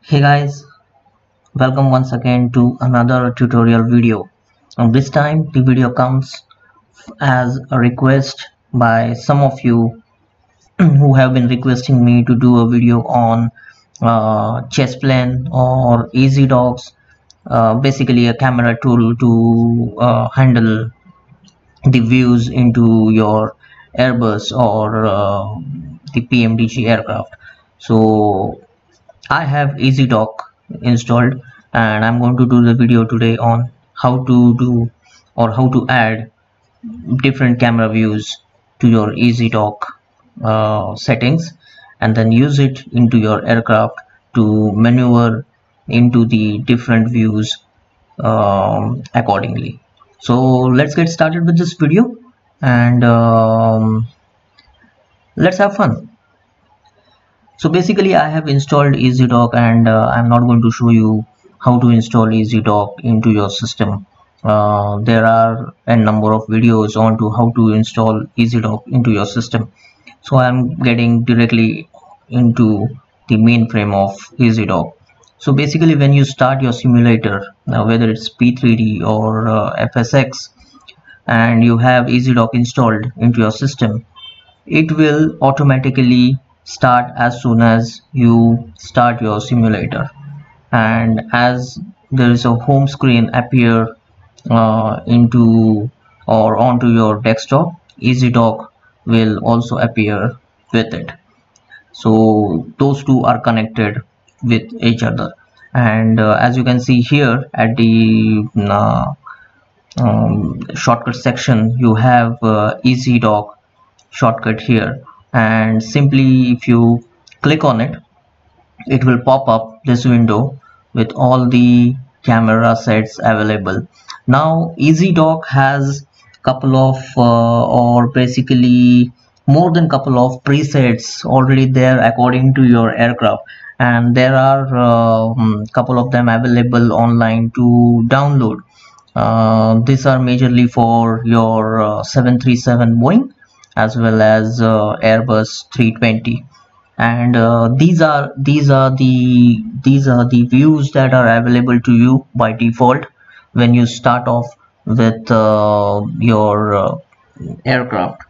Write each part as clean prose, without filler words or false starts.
Hey guys, welcome once again to another tutorial video. This time the video comes as a request by some of you who have been requesting me to do a video on chess plan or EZDOKs, basically a camera tool to handle the views into your Airbus or the PMDG aircraft. So I have EZDOK installed and I'm going to do the video today on how to do or how to add different camera views to your EZDOK settings and then use it into your aircraft to maneuver into the different views accordingly. So let's get started with this video and let's have fun. So basically I have installed EZDOK and I'm not going to show you how to install EZDOK into your system. There are a number of videos on to how to install EZDOK into your system. So I'm getting directly into the mainframe of EZDOK. So basically when you start your simulator, whether it's P3D or FSX, and you have EZDOK installed into your system, it will automatically start as soon as you start your simulator, and as there is a home screen appear into or onto your desktop, EZDOK will also appear with it. So those two are connected with each other, and as you can see here at the shortcut section, you have EZDOK shortcut here, and simply if you click on it, it will pop up this window with all the camera sets available. Now EZDOK has couple of or basically more than couple of presets already there according to your aircraft, and there are couple of them available online to download. These are majorly for your 737 Boeing as well as Airbus 320, and these are the views that are available to you by default when you start off with your aircraft.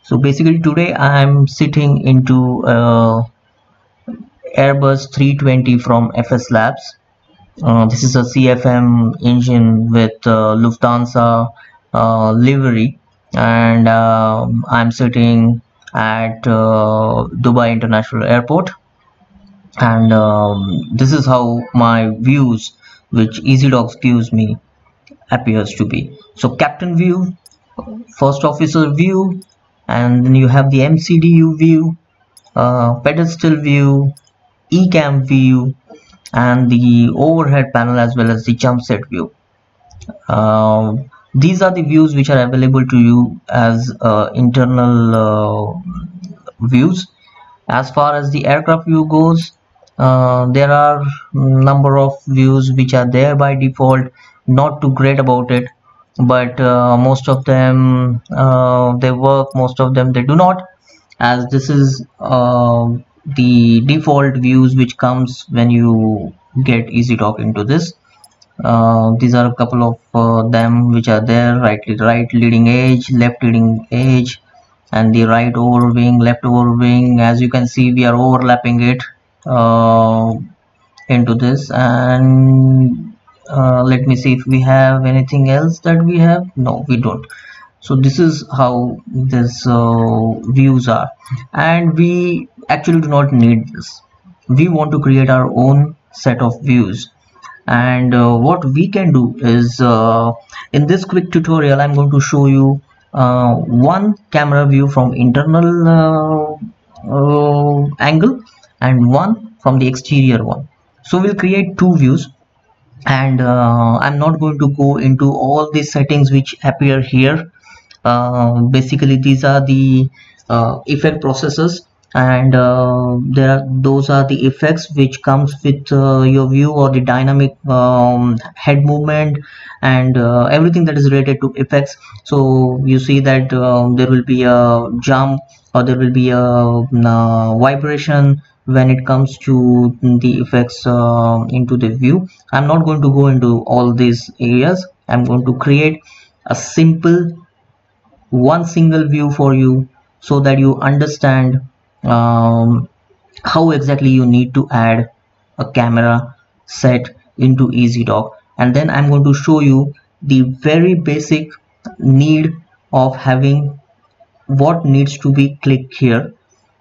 So basically today I am sitting into Airbus 320 from FS Labs. This is a CFM engine with Lufthansa livery, and I'm sitting at Dubai International Airport, and this is how my views which EZDOK gives me appears to be. So captain view, first officer view, and then you have the MCDU view, pedestal view, ECAM view, and the overhead panel as well as the jump set view. These are the views which are available to you as internal views. As far as the aircraft view goes, there are number of views which are there by default, not too great about it, but most of them they work, most of them they do not, as this is the default views which comes when you get EZDOK into this. These are a couple of them which are there: right leading edge, left leading edge, and the right over wing, left over wing. As you can see, we are overlapping it into this, and let me see if we have anything else that we have. No, we don't. So this is how this views are, and we actually do not need this. We want to create our own set of views, and what we can do is in this quick tutorial I'm going to show you one camera view from internal angle and one from the exterior one. So we'll create two views, and I'm not going to go into all the settings which appear here. Basically these are the effect processes, and those are the effects which comes with your view, or the dynamic head movement and everything that is related to effects. So you see that there will be a jump, or there will be a vibration, when it comes to the effects into the view. I'm not going to go into all these areas. I'm going to create a simple one single view for you so that you understand um, how exactly you need to add a camera set into EZDOK. And then I'm going to show you the very basic need of having what needs to be clicked here,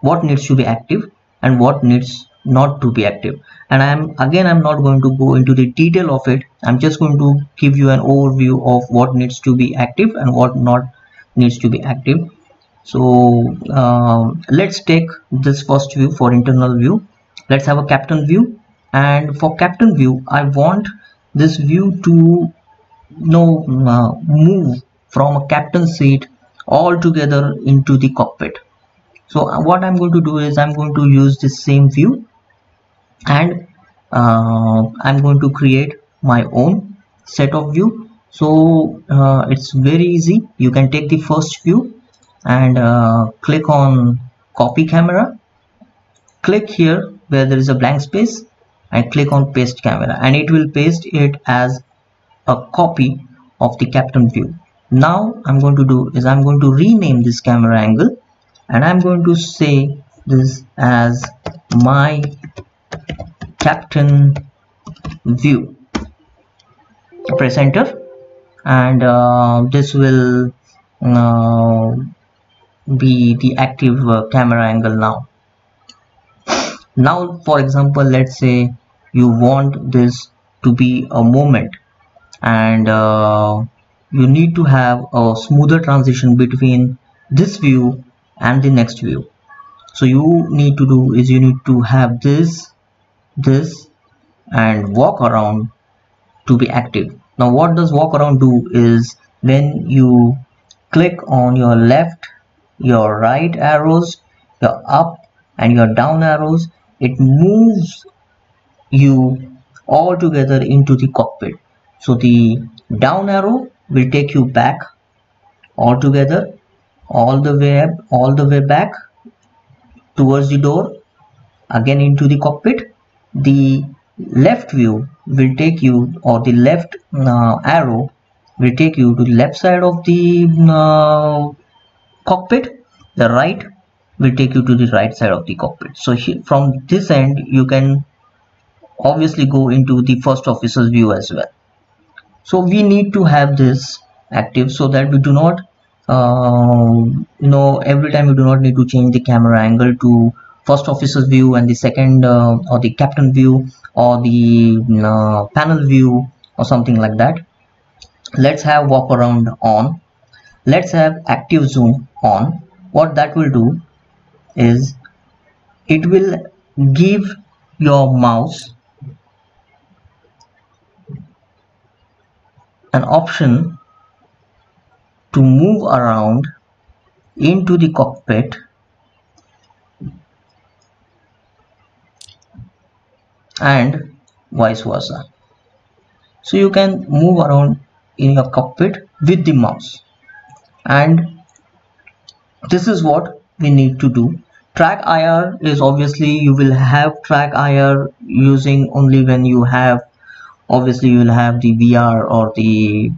what needs to be active, and what needs not to be active. And I'm not going to go into the detail of it. I'm just going to give you an overview of what needs to be active and what not needs to be active. So let's take this first view for internal view. Let's have a captain view, and for captain view I want this view to move from a captain seat all together into the cockpit. So what I'm going to do is I'm going to use this same view, and I'm going to create my own set of view. So it's very easy. You can take the first view and click on copy camera, click here where there is a blank space, and click on paste camera, and it will paste it as a copy of the captain view. Now I'm going to do is I'm going to rename this camera angle, and I'm going to say this as my captain view. Press enter, and this will uh, be the active camera angle now. Now for example, let's say you want this to be a moment, and you need to have a smoother transition between this view and the next view. So you need to do is you need to have this and walk around to be active. Now what does walk around do is when you click on your left, your right arrows, your up and your down arrows, it moves you all together into the cockpit. So the down arrow will take you back all together, all the way back towards the door, again into the cockpit. The left view will take you, or the left arrow will take you to the left side of the cockpit. The right will take you to the right side of the cockpit. So from this end you can obviously go into the first officer's view as well. So we need to have this active so that we do not every time you do not need to change the camera angle to first officer's view and the second or the captain view or the panel view or something like that. Let's have walk around on. Let's have active zoom on. What that will do is it will give your mouse an option to move around into the cockpit and vice versa. So you can move around in your cockpit with the mouse, and this is what we need to do. Track IR is obviously you will have track IR using only when you have, obviously you will have the VR or the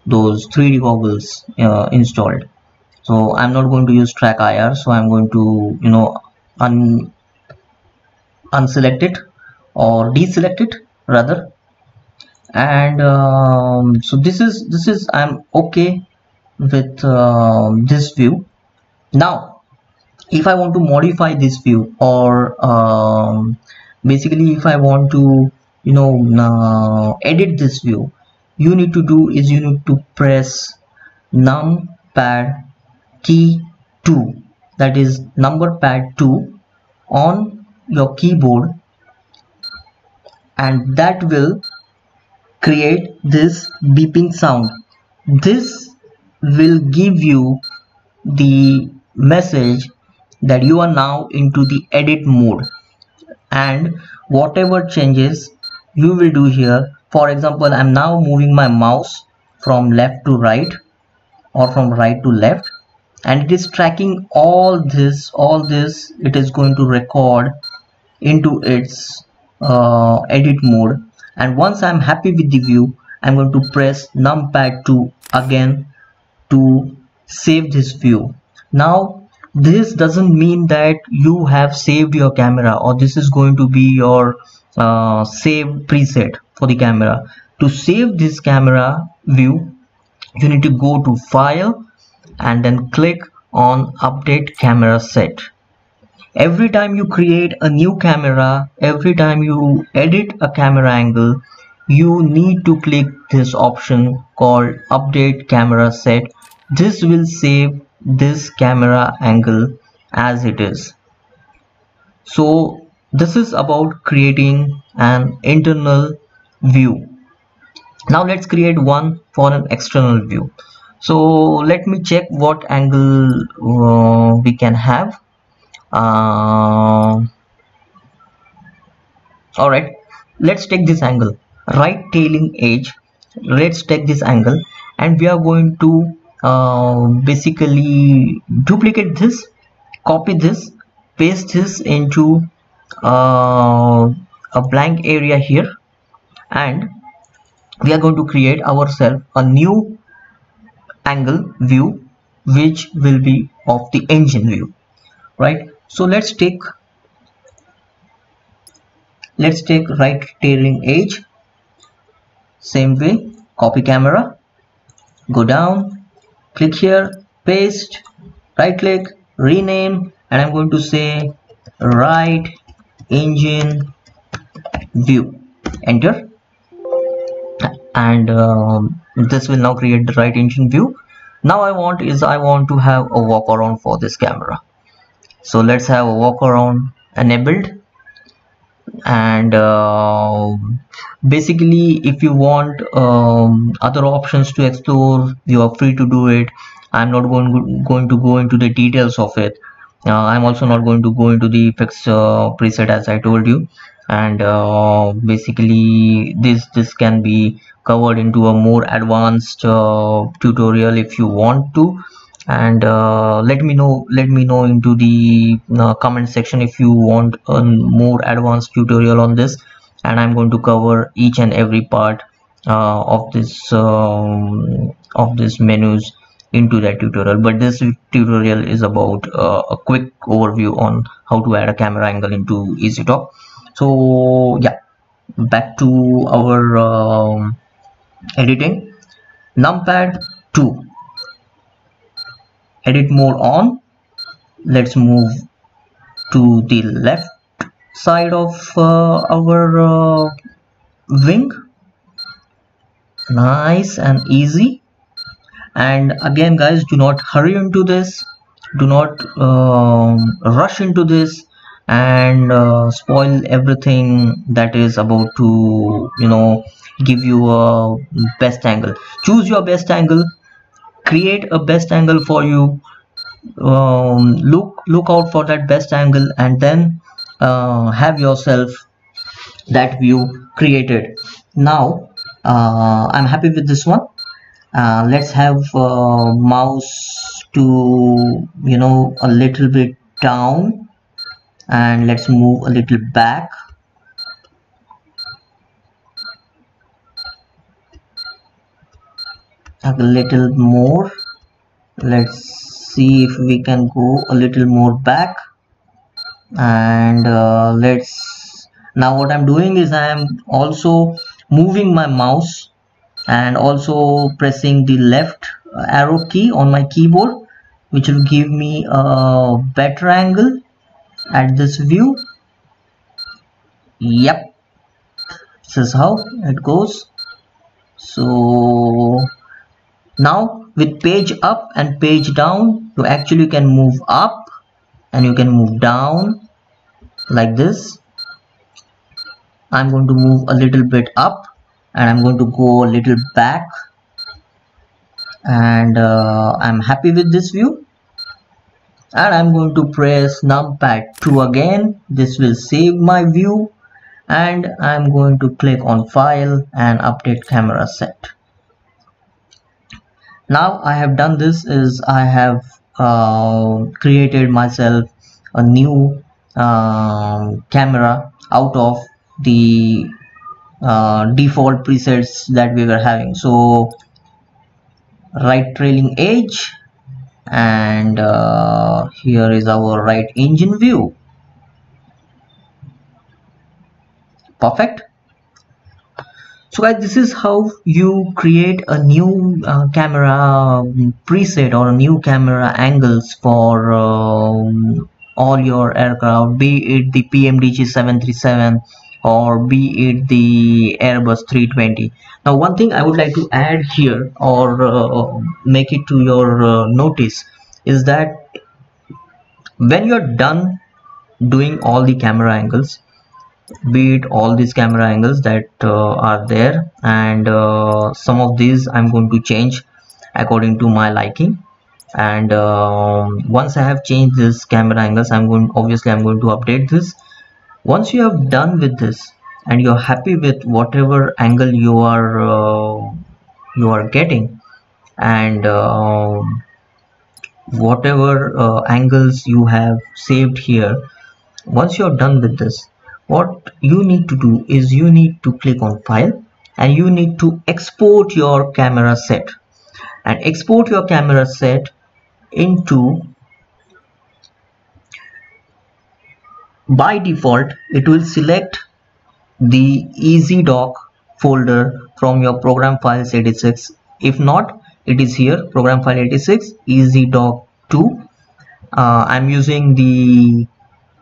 those 3D goggles installed. So I'm not going to use track IR, so I'm going to unselect it or deselect it rather. And so this is I'm okay with this view. Now if I want to modify this view, or basically if I want to edit this view, you need to do is you need to press numpad key 2, that is number pad 2 on your keyboard, and that will create this beeping sound. This will give you the message that you are now into the edit mode, and whatever changes you will do here, for example I'm now moving my mouse from left to right or from right to left, and it is tracking all this it is going to record into its edit mode. And once I'm happy with the view, I'm going to press numpad 2 again to save this view. Now this doesn't mean that you have saved your camera or this is going to be your save preset for the camera. To save this camera view, you need to go to file and then click on update camera set. Every time you create a new camera, every time you edit a camera angle, you need to click this option called update camera set. This will save this camera angle as it is. So this is about creating an internal view. Now let's create one for an external view. So let me check what angle we can have. Alright, let's take this angle, right tailing edge. Let's take this angle and we are going to basically duplicate this, copy this, paste this into a blank area here, and we are going to create ourselves a new angle view which will be of the engine view, right? So let's take right tailing edge, same way, copy camera, go down, click here, paste, right click, rename, and I'm going to say right engine view, enter, and this will now create the right engine view. Now I want to have a walk around for this camera. So let's have a walk around enabled, and basically if you want other options to explore, you are free to do it. I'm not going to go into the details of it. I'm also not going to go into the effects preset as I told you, and basically this can be covered into a more advanced tutorial if you want to. And let me know into the comment section if you want a more advanced tutorial on this, and I'm going to cover each and every part of this menus into that tutorial. But this tutorial is about a quick overview on how to add a camera angle into EZDOK. So yeah, back to our editing. Numpad 2, edit mode on. Let's move to the left side of our wing. Nice and easy. And again guys, do not hurry into this, do not rush into this and spoil everything that is about to give you a best angle. Choose your best angle, create a best angle for you, look out for that best angle, and then have yourself that view created. Now I'm happy with this one. Let's have mouse to a little bit down, and let's move a little back. A little more. Let's see if we can go a little more back, and now what I'm doing is I am also moving my mouse and also pressing the left arrow key on my keyboard, which will give me a better angle at this view. Yep, this is how it goes. So now with page up and page down, you actually can move up and you can move down like this. I'm going to move a little bit up and I'm going to go a little back, and I'm happy with this view, and I'm going to press numpad 2 again. This will save my view, and I'm going to click on file and update camera set. Now I have done this is I have created myself a new camera out of the default presets that we were having. So right trailing edge, and here is our right engine view. Perfect. So guys, this is how you create a new camera preset or a new camera angles for all your aircraft, be it the PMDG 737 or be it the Airbus 320. Now one thing I would like to add here, or make it to your notice, is that when you're done doing all the camera angles, be it all these camera angles that are there, and some of these I'm going to change according to my liking, and once I have changed this camera angles, I'm going to update this. Once you have done with this and you're happy with whatever angle you are getting, and whatever angles you have saved here, once you're done with this, what you need to do is you need to click on file and you need to export your camera set, and export your camera set into, by default it will select the EZDOK folder from your program files 86. If not, it is here, program file 86 EZDOK 2. I'm using the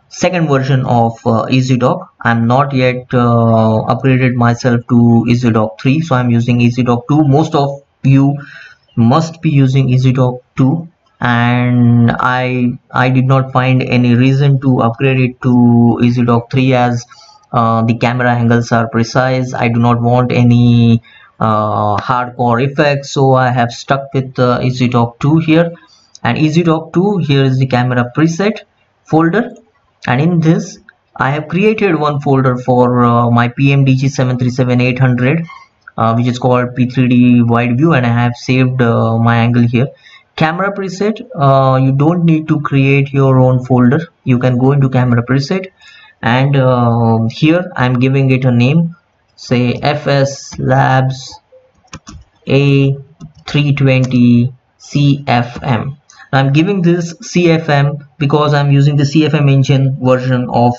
second version of EZDOK. I'm not yet upgraded myself to EZDOK 3, so I'm using EZDOK 2. Most of you must be using EZDOK 2, and I did not find any reason to upgrade it to EZDOK 3, as the camera angles are precise. I do not want any hardcore effects, so I have stuck with EZDOK 2 here. And EZDOK 2, here is the camera preset folder, and in this I have created one folder for my PMDG 737-800, which is called P3D wide view, and I have saved my angle here. Camera preset, you don't need to create your own folder. You can go into camera preset, and here I'm giving it a name, say FS Labs A320 CFM. I'm giving this CFM because I'm using the CFM engine version of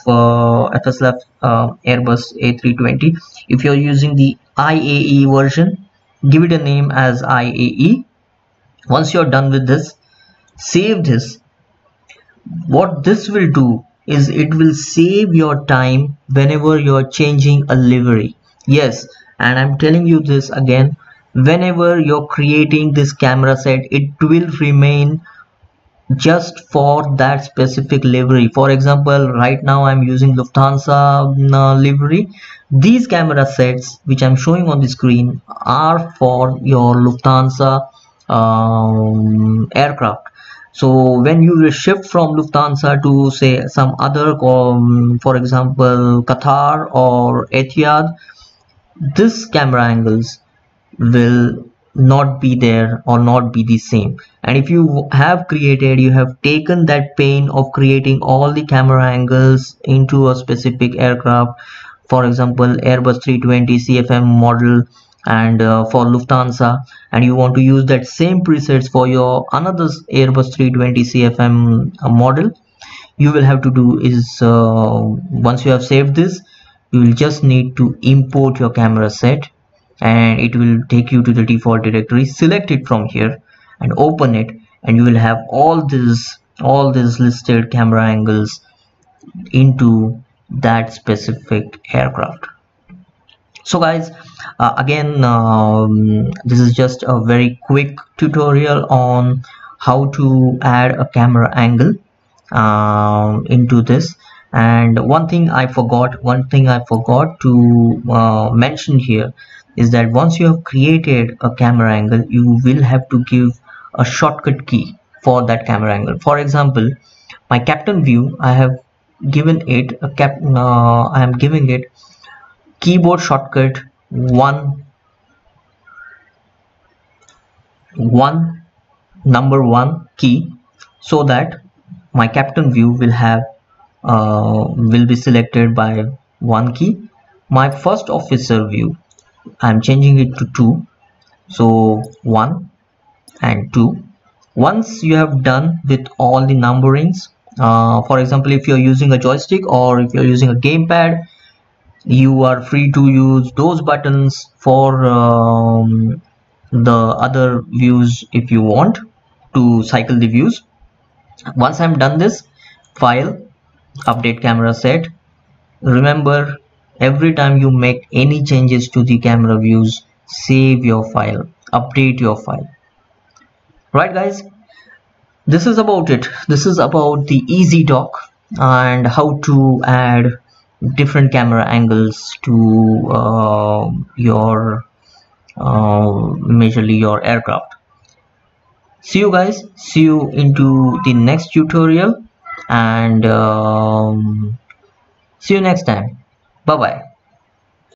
FS Labs Airbus A320. If you're using the IAE version, give it a name as IAE. Once you're done with this, save this. What this will do is it will save your time whenever you're changing a livery. Yes, and I'm telling you this again, whenever you're creating this camera set, it will remain just for that specific livery. For example, right now I'm using Lufthansa livery. These camera sets which I'm showing on the screen are for your Lufthansa aircraft. So when you will shift from Lufthansa to say some other, for example Qatar or Etihad, this camera angles will not be there or not be the same. And if you have taken that pain of creating all the camera angles into a specific aircraft, for example Airbus 320 CFM model, and for Lufthansa, and you want to use that same presets for your another Airbus 320 CFM model, you will have to do is once you have saved this, you will just need to import your camera set, and it will take you to the default directory. Select it from here and open it, and you will have all these listed camera angles into that specific aircraft. So guys, again, this is just a very quick tutorial on how to add a camera angle into this. And one thing I forgot to mention here is that once you have created a camera angle, you will have to give a shortcut key for that camera angle. For example, my captain view, I am giving it keyboard shortcut 1 number 1 key, so that my captain view will be selected by one key. My first officer view, I'm changing it to 2, so 1 and 2. Once you have done with all the numberings, for example, if you're using a joystick or if you're using a gamepad, you are free to use those buttons for the other views if you want to cycle the views. Once I'm done this, file, update camera set. Remember, every time you make any changes to the camera views, save your file, update your file. Right guys, this is about it. This is about the EZDOK and how to add different camera angles to your majorly your aircraft. See you guys, see you into the next tutorial, and see you next time. Bye bye.